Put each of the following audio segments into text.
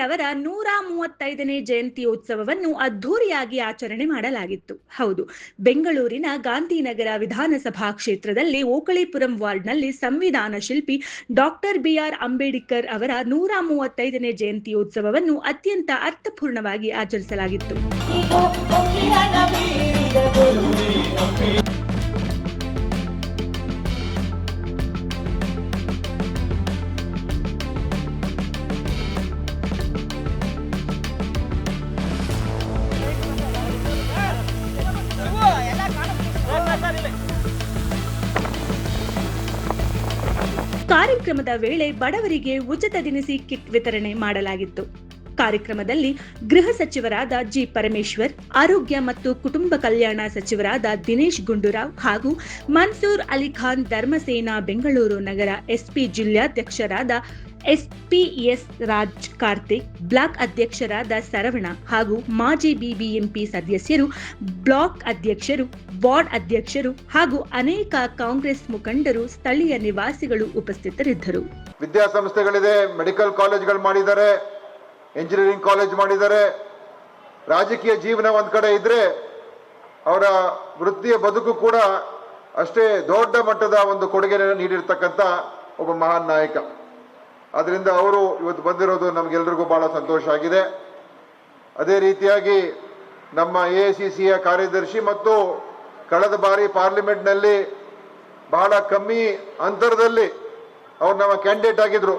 ಅವರ 135ನೇ ಜಯಂತ್ಯೋತ್ಸವವನ್ನು ಅದ್ಧೂರಿಯಾಗಿ ಆಚರಣೆ ಮಾಡಲಾಗಿತ್ತು. ಹೌದು, ಬೆಂಗಳೂರಿನ ಗಾಂಧಿನಗರ ವಿಧಾನಸಭಾ ಕ್ಷೇತ್ರದಲ್ಲಿ ಓಕಳೀಪುರಂ ವಾರ್ಡ್ನಲ್ಲಿ ಸಂವಿಧಾನ ಶಿಲ್ಪಿ ಡಾಕ್ಟರ್ ಬಿಆರ್ ಅಂಬೇಡ್ಕರ್ ಅವರ 135ನೇ ಜಯಂತ್ಯೋತ್ಸವವನ್ನು ಅತ್ಯಂತ ಅರ್ಥಪೂರ್ಣವಾಗಿ ಆಚರಿಸಲಾಗಿತ್ತು. ಕಾರ್ಯಕ್ರಮದ ವೇಳೆ ಬಡವರಿಗೆ ಉಚಿತ ದಿನಸಿ ಕಿಟ್ ವಿತರಣೆ ಮಾಡಲಾಗಿತ್ತು. ಕಾರ್ಯಕ್ರಮದಲ್ಲಿ ಗೃಹ ಸಚಿವರಾದ ಜಿ ಪರಮೇಶ್ವರ್, ಆರೋಗ್ಯ ಮತ್ತು ಕುಟುಂಬ ಕಲ್ಯಾಣ ಸಚಿವರಾದ ದಿನೇಶ್ ಗುಂಡೂರಾವ್ ಹಾಗೂ ಮನ್ಸೂರ್ ಅಲಿಖಾನ್, ಧರ್ಮಸೇನಾ ಬೆಂಗಳೂರು ನಗರ ಎಸ್ಪಿ ಜಿಲ್ಲಾಧ್ಯಕ್ಷರಾದ ಎಸ್ಪಿಎಸ್ ರಾಜ್ ಕಾರ್ತಿಕ್, ಬ್ಲಾಕ್ ಅಧ್ಯಕ್ಷರಾದ ಸರವಣ ಹಾಗೂ ಮಾಜಿ ಬಿಬಿಎಂಪಿ ಸದಸ್ಯರು, ಬ್ಲಾಕ್ ಅಧ್ಯಕ್ಷರು, ವಾರ್ಡ್ ಅಧ್ಯಕ್ಷರು ಹಾಗೂ ಅನೇಕ ಕಾಂಗ್ರೆಸ್ ಮುಖಂಡರು, ಸ್ಥಳೀಯ ನಿವಾಸಿಗಳು ಉಪಸ್ಥಿತರಿದ್ದರು. ವಿದ್ಯಾಸಂಸ್ಥೆಗಳಿದೆ, ಮೆಡಿಕಲ್ ಕಾಲೇಜ್ಗಳು ಮಾಡಿದ್ದಾರೆ, ಇಂಜಿನಿಯರಿಂಗ್ ಕಾಲೇಜ್ ಮಾಡಿದ್ದಾರೆ. ರಾಜಕೀಯ ಜೀವನ ಒಂದ್ ಕಡೆ ಇದ್ರೆ ಅವರ ವೃತ್ತಿಯ ಬದುಕು ಕೂಡ ಅಷ್ಟೇ ದೊಡ್ಡ ಮಟ್ಟದ ಒಂದು ಕೊಡುಗೆಯನ್ನು ನೀಡಿರ್ತಕ್ಕಂಥ ಒಬ್ಬ ಮಹಾನ್ ನಾಯಕ. ಅದರಿಂದ ಅವರು ಇವತ್ತು ಬಂದಿರೋದು ನಮಗೆಲ್ಲರಿಗೂ ಬಹಳ ಸಂತೋಷ ಆಗಿದೆ. ಅದೇ ರೀತಿಯಾಗಿ ನಮ್ಮ ಎಐಸಿಸಿಯ ಕಾರ್ಯದರ್ಶಿ ಮತ್ತು ಕಳೆದ ಬಾರಿ ಪಾರ್ಲಿಮೆಂಟ್ನಲ್ಲಿ ಬಹಳ ಕಮ್ಮಿ ಅಂತರದಲ್ಲಿ ಅವ್ರು ನಮ್ಮ ಕ್ಯಾಂಡಿಡೇಟ್ ಆಗಿದ್ರು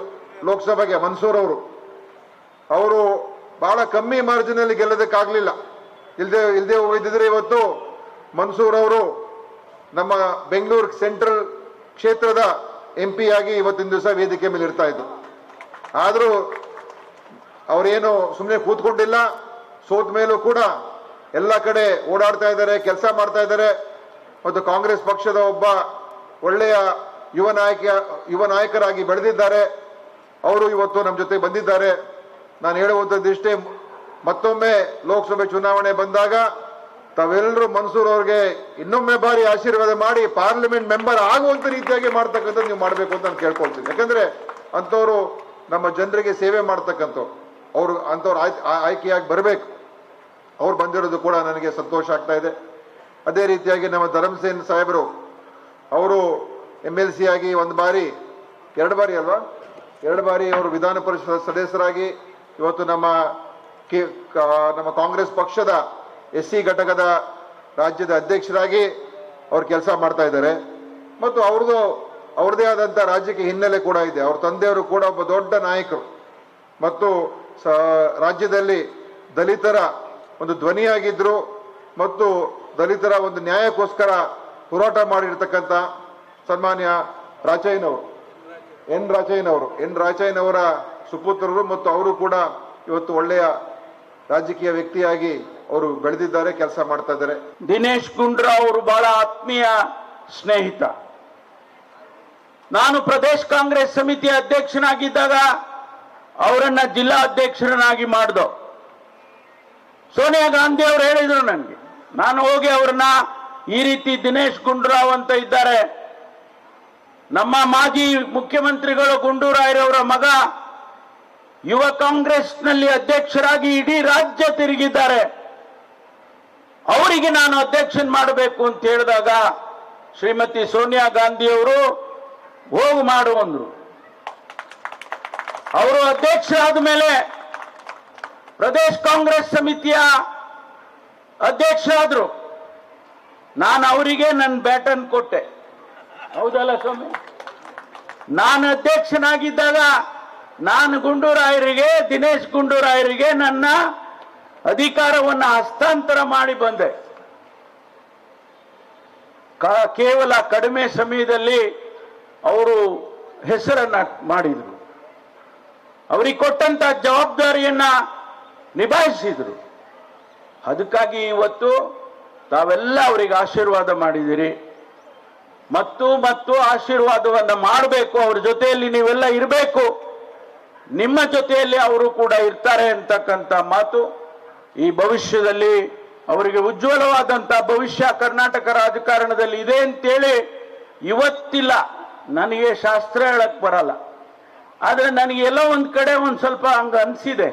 ಲೋಕಸಭೆಗೆ, ಮನ್ಸೂರ್ ಅವರು ಬಹಳ ಕಮ್ಮಿ ಮಾರ್ಜಿನಲ್ಲಿ ಗೆಲ್ಲೋದಕ್ಕಾಗಲಿಲ್ಲ. ಇಲ್ಲದೆ ಹೋಗಿದ್ದರೆ ಇವತ್ತು ಮನ್ಸೂರ್ ಅವರು ನಮ್ಮ ಬೆಂಗಳೂರು ಸೆಂಟ್ರಲ್ ಕ್ಷೇತ್ರದ MP ಆಗಿ ಇವತ್ತಿನ ದಿವಸ ವೇದಿಕೆ ಮೇಲೆ ಇರ್ತಾ ಇದ್ರು. ಆದರೂ ಅವರೇನು ಸುಮ್ಮನೆ ಕೂತ್ಕೊಂಡಿಲ್ಲ, ಸೋತ ಮೇಲೂ ಕೂಡ ಎಲ್ಲ ಕಡೆ ಓಡಾಡ್ತಾ ಇದ್ದಾರೆ, ಕೆಲಸ ಮಾಡ್ತಾ ಇದ್ದಾರೆ. ಮತ್ತು ಕಾಂಗ್ರೆಸ್ ಪಕ್ಷದ ಒಬ್ಬ ಒಳ್ಳೆಯ ಯುವ ನಾಯಕರಾಗಿ ಬೆಳೆದಿದ್ದಾರೆ. ಅವರು ಇವತ್ತು ನಮ್ಮ ಜೊತೆ ಬಂದಿದ್ದಾರೆ. ನಾನು ಹೇಳುವಂಥದ್ದಿಷ್ಟೇ, ಮತ್ತೊಮ್ಮೆ ಲೋಕಸಭೆ ಚುನಾವಣೆ ಬಂದಾಗ ತಾವೆಲ್ಲರೂ ಮನ್ಸೂರ್ ಅವ್ರಿಗೆ ಇನ್ನೊಮ್ಮೆ ಬಾರಿ ಆಶೀರ್ವಾದ ಮಾಡಿ ಪಾರ್ಲಿಮೆಂಟ್ ಮೆಂಬರ್ ಆಗುವಂತ ರೀತಿಯಾಗಿ ಮಾಡ್ತಕ್ಕಂಥದ್ದು ನೀವು ಮಾಡಬೇಕು ಅಂತ ನಾನು ಕೇಳ್ಕೊಳ್ತೀನಿ. ಯಾಕಂದ್ರೆ ಅಂಥವ್ರು ನಮ್ಮ ಜನರಿಗೆ ಸೇವೆ ಮಾಡ್ತಕ್ಕಂಥವ್ರು, ಅಂಥವ್ರು ಆಯ್ಕೆಯಾಗಿ ಬರಬೇಕು. ಅವ್ರು ಬಂದಿರೋದು ಕೂಡ ನನಗೆ ಸಂತೋಷ ಆಗ್ತಾ ಇದೆ. ಅದೇ ರೀತಿಯಾಗಿ ನಮ್ಮ ಧರ್ಮಸೇನ್ ಸಾಹೇಬರು, ಅವರು MLC ಆಗಿ ಎರಡು ಬಾರಿ ಅವರು ವಿಧಾನ ಪರಿಷತ್ ಸದಸ್ಯರಾಗಿ ಇವತ್ತು ನಮ್ಮ ಕಾಂಗ್ರೆಸ್ ಪಕ್ಷದ SC ಘಟಕದ ರಾಜ್ಯದ ಅಧ್ಯಕ್ಷರಾಗಿ ಅವ್ರು ಕೆಲಸ ಮಾಡ್ತಾ ಇದ್ದಾರೆ. ಮತ್ತು ಅವ್ರದೇ ಆದಂಥ ರಾಜಕೀಯ ಹಿನ್ನೆಲೆ ಕೂಡ ಇದೆ. ಅವ್ರ ತಂದೆಯವರು ಕೂಡ ಒಬ್ಬ ದೊಡ್ಡ ನಾಯಕರು ಮತ್ತು ರಾಜ್ಯದಲ್ಲಿ ದಲಿತರ ಒಂದು ಧ್ವನಿಯಾಗಿದ್ರು ಮತ್ತು ದಲಿತರ ಒಂದು ನ್ಯಾಯಕ್ಕೋಸ್ಕರ ಹೋರಾಟ ಮಾಡಿರ್ತಕ್ಕಂಥ ಸನ್ಮಾನ್ಯ ಎನ್ ರಾಚಯ್ಯನವರ ಸುಪುತ್ರರು ಮತ್ತು ಅವರು ಕೂಡ ಇವತ್ತು ಒಳ್ಳೆಯ ರಾಜಕೀಯ ವ್ಯಕ್ತಿಯಾಗಿ ಅವರು ಬೆಳೆದಿದ್ದಾರೆ, ಕೆಲಸ ಮಾಡ್ತಾ ಇದ್ದಾರೆ. ದಿನೇಶ್ ಗುಂಡೂರಾವ್ ಅವರು ಬಹಳ ಆತ್ಮೀಯ ಸ್ನೇಹಿತ. ನಾನು ಪ್ರದೇಶ ಕಾಂಗ್ರೆಸ್ ಸಮಿತಿಯ ಅಧ್ಯಕ್ಷನಾಗಿದ್ದಾಗ ಅವರನ್ನ ಜಿಲ್ಲಾ ಅಧ್ಯಕ್ಷರನ್ನಾಗಿ ಮಾಡಿದೋ. ಸೋನಿಯಾ ಗಾಂಧಿ ಅವರು ಹೇಳಿದ್ರು ನನಗೆ, ನಾನು ಹೋಗಿ ಅವ್ರನ್ನ ಈ ರೀತಿ ದಿನೇಶ್ ಗುಂಡೂರಾವ್ ಅಂತ ಇದ್ದಾರೆ, ನಮ್ಮ ಮಾಜಿ ಮುಖ್ಯಮಂತ್ರಿಗಳು ಗುಂಡೂರಾಯರವರ ಮಗ ಯುವ ಕಾಂಗ್ರೆಸ್ನಲ್ಲಿ ಅಧ್ಯಕ್ಷರಾಗಿ ಇಡೀ ರಾಜ್ಯ ತಿರುಗಿದ್ದಾರೆ, ಅವರಿಗೆ ನಾನು ಅಧ್ಯಕ್ಷನ್ ಮಾಡಬೇಕು ಅಂತ ಹೇಳಿದಾಗ ಶ್ರೀಮತಿ ಸೋನಿಯಾ ಗಾಂಧಿ ಅವರು ಹೋಗಿ ಮಾಡು ಅಂದ್ರು. ಅವರು ಅಧ್ಯಕ್ಷರಾದ ಮೇಲೆ ಪ್ರದೇಶ ಕಾಂಗ್ರೆಸ್ ಸಮಿತಿಯ ಅಧ್ಯಕ್ಷರಾದ್ರು. ನಾನು ಅವರಿಗೆ ನನ್ನ ಬ್ಯಾಟನ್ ಕೊಟ್ಟೆ, ಹೌದಲ್ಲ ಸ್ವಾಮಿ? ನಾನು ಅಧ್ಯಕ್ಷನಾಗಿದ್ದಾಗ ನಾನು ದಿನೇಶ್ ಗುಂಡೂರಾಯರಿಗೆ ನನ್ನ ಅಧಿಕಾರವನ್ನು ಹಸ್ತಾಂತರ ಮಾಡಿ ಬಂದೆ. ಕೇವಲ ಕಡಿಮೆ ಸಮಯದಲ್ಲಿ ಅವರು ಹೆಸರನ್ನ ಮಾಡಿದ್ರು, ಅವರಿಗೆ ಕೊಟ್ಟಂತ ಜವಾಬ್ದಾರಿಯನ್ನ ನಿಭಾಯಿಸಿದ್ರು. ಅದಕ್ಕಾಗಿ ಇವತ್ತು ತಾವೆಲ್ಲ ಅವರಿಗೆ ಆಶೀರ್ವಾದ ಮಾಡಿದಿರಿ ಮತ್ತು ಆಶೀರ್ವಾದವನ್ನು ಮಾಡಬೇಕು. ಅವ್ರ ಜೊತೆಯಲ್ಲಿ ನೀವೆಲ್ಲ ಇರಬೇಕು, ನಿಮ್ಮ ಜೊತೆಯಲ್ಲಿ ಅವರು ಕೂಡ ಇರ್ತಾರೆ ಅಂತಕ್ಕಂಥ ಮಾತು. ಈ ಭವಿಷ್ಯದಲ್ಲಿ ಅವರಿಗೆ ಉಜ್ವಲವಾದಂಥ ಭವಿಷ್ಯ ಕರ್ನಾಟಕ ರಾಜಕಾರಣದಲ್ಲಿ ಇದೆ ಅಂತೇಳಿ ಇವತ್ತಿಲ್ಲ. ನನಗೆ ಶಾಸ್ತ್ರ ಹೇಳಕ್ ಬರಲ್ಲ, ಆದ್ರೆ ನನಗೆ ಎಲ್ಲೋ ಒಂದ್ ಕಡೆ ಒಂದ್ ಸ್ವಲ್ಪ ಹಂಗ ಅನ್ಸಿದೆ.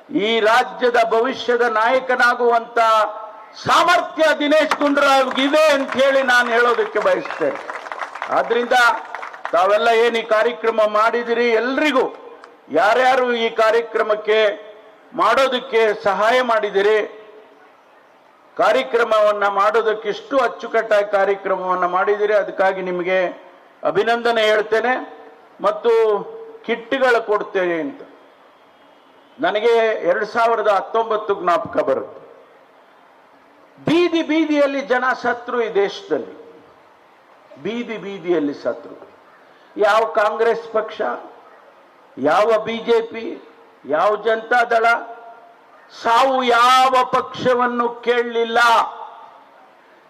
ಈ ರಾಜ್ಯದ ಭವಿಷ್ಯದ ನಾಯಕನಾಗುವಂತ ಸಾಮರ್ಥ್ಯ ದಿನೇಶ್ ಗುಂಡೂರಾವ್ ಇದೆ ಅಂತ ಹೇಳಿ ನಾನು ಹೇಳೋದಕ್ಕೆ ಬಯಸ್ತೇನೆ. ಆದ್ರಿಂದ ತಾವೆಲ್ಲ ಏನು ಈ ಕಾರ್ಯಕ್ರಮ ಮಾಡಿದಿರಿ, ಎಲ್ರಿಗೂ ಯಾರ್ಯಾರು ಈ ಕಾರ್ಯಕ್ರಮಕ್ಕೆ ಮಾಡೋದಕ್ಕೆ ಸಹಾಯ ಮಾಡಿದಿರಿ, ಕಾರ್ಯಕ್ರಮವನ್ನ ಮಾಡೋದಕ್ಕೆ ಇಷ್ಟು ಅಚ್ಚುಕಟ್ಟಾಗಿ ಕಾರ್ಯಕ್ರಮವನ್ನ ಮಾಡಿದಿರಿ, ಅದಕ್ಕಾಗಿ ನಿಮಗೆ ಅಭಿನಂದನೆ ಹೇಳ್ತೇನೆ. ಮತ್ತು ಕಿಟ್ಗಳು ಕೊಡ್ತೇನೆ ಅಂತ ನನಗೆ 2019 ಜ್ಞಾಪಕ ಬರುತ್ತೆ. ಬೀದಿ ಬೀದಿಯಲ್ಲಿ ಜನ ಸತ್ರು ಈ ದೇಶದಲ್ಲಿ, ಬೀದಿ ಬೀದಿಯಲ್ಲಿ ಸತ್ರು. ಯಾವ ಕಾಂಗ್ರೆಸ್ ಪಕ್ಷ, ಯಾವ ಬಿಜೆಪಿ, ಯಾವ ಜನತಾದಳ ಸಾವು ಯಾವ ಪಕ್ಷವನ್ನು ಕೇಳಲಿಲ್ಲ.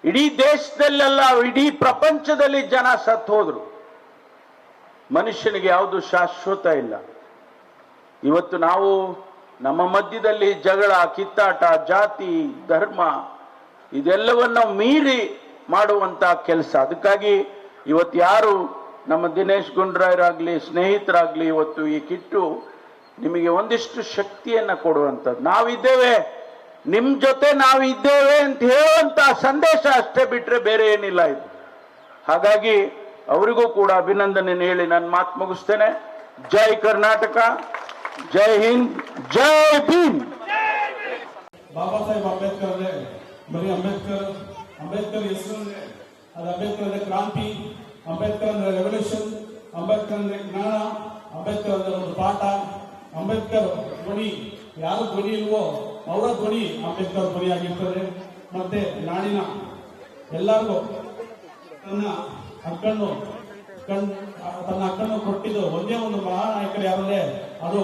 ಇಡೀ ದೇಶದಲ್ಲೆಲ್ಲ, ಇಡೀ ಪ್ರಪಂಚದಲ್ಲಿ ಜನ ಸತ್ತು ಹೋದ್ರು. ಮನುಷ್ಯನಿಗೆ ಯಾವುದು ಶಾಶ್ವತ ಇಲ್ಲ. ಇವತ್ತು ನಾವು ನಮ್ಮ ಮಧ್ಯದಲ್ಲಿ ಜಗಳ, ಕಿತ್ತಾಟ, ಜಾತಿ, ಧರ್ಮ ಇದೆಲ್ಲವನ್ನು ಮೀರಿ ಮಾಡುವಂತ ಕೆಲಸ. ಅದಕ್ಕಾಗಿ ಇವತ್ತು ಯಾರು ನಮ್ಮ ದಿನೇಶ್ ಗುಂಡೂರಾಯರಾಗ್ಲಿ, ಸ್ನೇಹಿತರಾಗ್ಲಿ, ಇವತ್ತು ಈ ಕಿಟ್ಟು ನಿಮಗೆ ಒಂದಿಷ್ಟು ಶಕ್ತಿಯನ್ನ ಕೊಡುವಂಥದ್ದು. ನಾವಿದ್ದೇವೆ, ನಿಮ್ ಜೊತೆ ನಾವಿದ್ದೇವೆ ಅಂತ ಹೇಳುವಂತ ಸಂದೇಶ ಅಷ್ಟೇ ಬಿಟ್ರೆ ಬೇರೆ ಏನಿಲ್ಲ ಇದು. ಹಾಗಾಗಿ ಅವರಿಗೂ ಕೂಡ ಅಭಿನಂದನೆ ಹೇಳಿ ನಾನು ಮಾತು ಮುಗಿಸ್ತೇನೆ. ಜೈ ಕರ್ನಾಟಕ, ಜೈ ಹಿಂದ್, ಜೈ ಭೀಮ್. ಬಾಬಾ ಸಾಹೇಬ್ ಅಂಬೇಡ್ಕರ್ ಅಂದ್ರೆ ಬರೀ ಅಂಬೇಡ್ಕರ್ ಹೆಸರು ಅಂದ್ರೆ ಅದು ಅಂಬೇಡ್ಕರ್ ಅಂದ್ರೆ ಕ್ರಾಂತಿ, ಅಂಬೇಡ್ಕರ್ ಅಂದ್ರೆ ರೆವಲ್ಯೂಷನ್, ಅಂಬೇಡ್ಕರ್ ಅಂದ್ರೆ ಜ್ಞಾನ, ಅಂಬೇಡ್ಕರ್ ಅಂದ್ರೆ ಒಂದು ಪಾಠ. ಅಂಬೇಡ್ಕರ್ ಧ್ವನಿ, ಯಾರು ಧ್ವನಿ ಇಲ್ವೋ ಅವರ ಧ್ವನಿ ಅಂಬೇಡ್ಕರ್ ಧ್ವನಿ ಆಗಿರ್ತದೆ. ಮತ್ತೆ ನಾಡಿನ ಎಲ್ಲರಿಗೂ ತನ್ನ ಹಕ್ಕನ್ನು ಕೊಟ್ಟಿದ್ದು ಒಂದೇ ಒಂದು ಮಹಾನಾಯಕರು ಯಾರಂದ್ರೆ ಅದು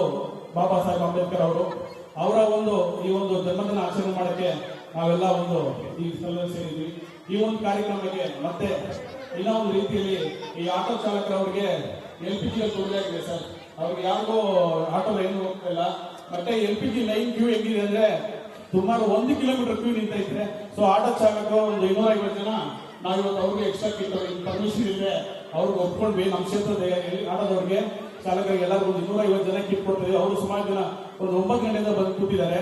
ಬಾಬಾ ಸಾಹೇಬ್ ಅಂಬೇಡ್ಕರ್ ಅವರು. ಅವರ ಈ ಒಂದು ಜನ್ಮದಿನ ಆಚರಣೆ ಮಾಡಕ್ಕೆ ನಾವೆಲ್ಲ ಈ ಸ್ಥಳ ಸೇರಿದ್ವಿ. ಈ ಒಂದು ಕಾರ್ಯಕ್ರಮಕ್ಕೆ ಮತ್ತೆ ಇನ್ನೂ ಒಂದು ರೀತಿಯಲ್ಲಿ ಈ ಆಟೋ ಚಾಲಕರವರಿಗೆ LPG ತೊಂದರೆ ಆಗಿದೆ ಸರ್. ಅವ್ರಿಗೆ ಯಾರಿಗೂ ಆಟೋ ಲೈನ್ ಹೋಗ್ತಾ ಇಲ್ಲ. ಮತ್ತೆ LPG ಲೈನ್ ಕ್ಯೂ ಹೆಂಗಿದೆ ಅಂದ್ರೆ ಸುಮಾರು 1 ಕಿಲೋಮೀಟರ್ ಕ್ಯೂ ನಿಂತೈತೆ. ಸೊ ಆಟೋ ಚಾಲಕರು ಒಂದು 250 ಜನ ನಾವಿವತ್ತು ಅವ್ರಿಗೆ ಎಕ್ಸ್ಟ್ರಾ ಕಿಟ್ ಪರ್ಮಿಷನ್ ಇದೆ, ಅವ್ರಿಗೆ ಒಪ್ಕೊಂಡ್ವಿ. ನಮ್ಮ ಕ್ಷೇತ್ರದ ಆಟೋದವ್ರಿಗೆ ಚಾಲಕರಿಗೆ ಎಲ್ಲರಿಗೂ ಒಂದು 250 ಜನ ಕಿಟ್ ಕೊಡ್ತೀವಿ. ಅವರು ಸುಮಾರು ಜನ ಒಂದು 9 ಗಂಟೆಯಿಂದ ಬಂದು ಕೂತಿದ್ದಾರೆ.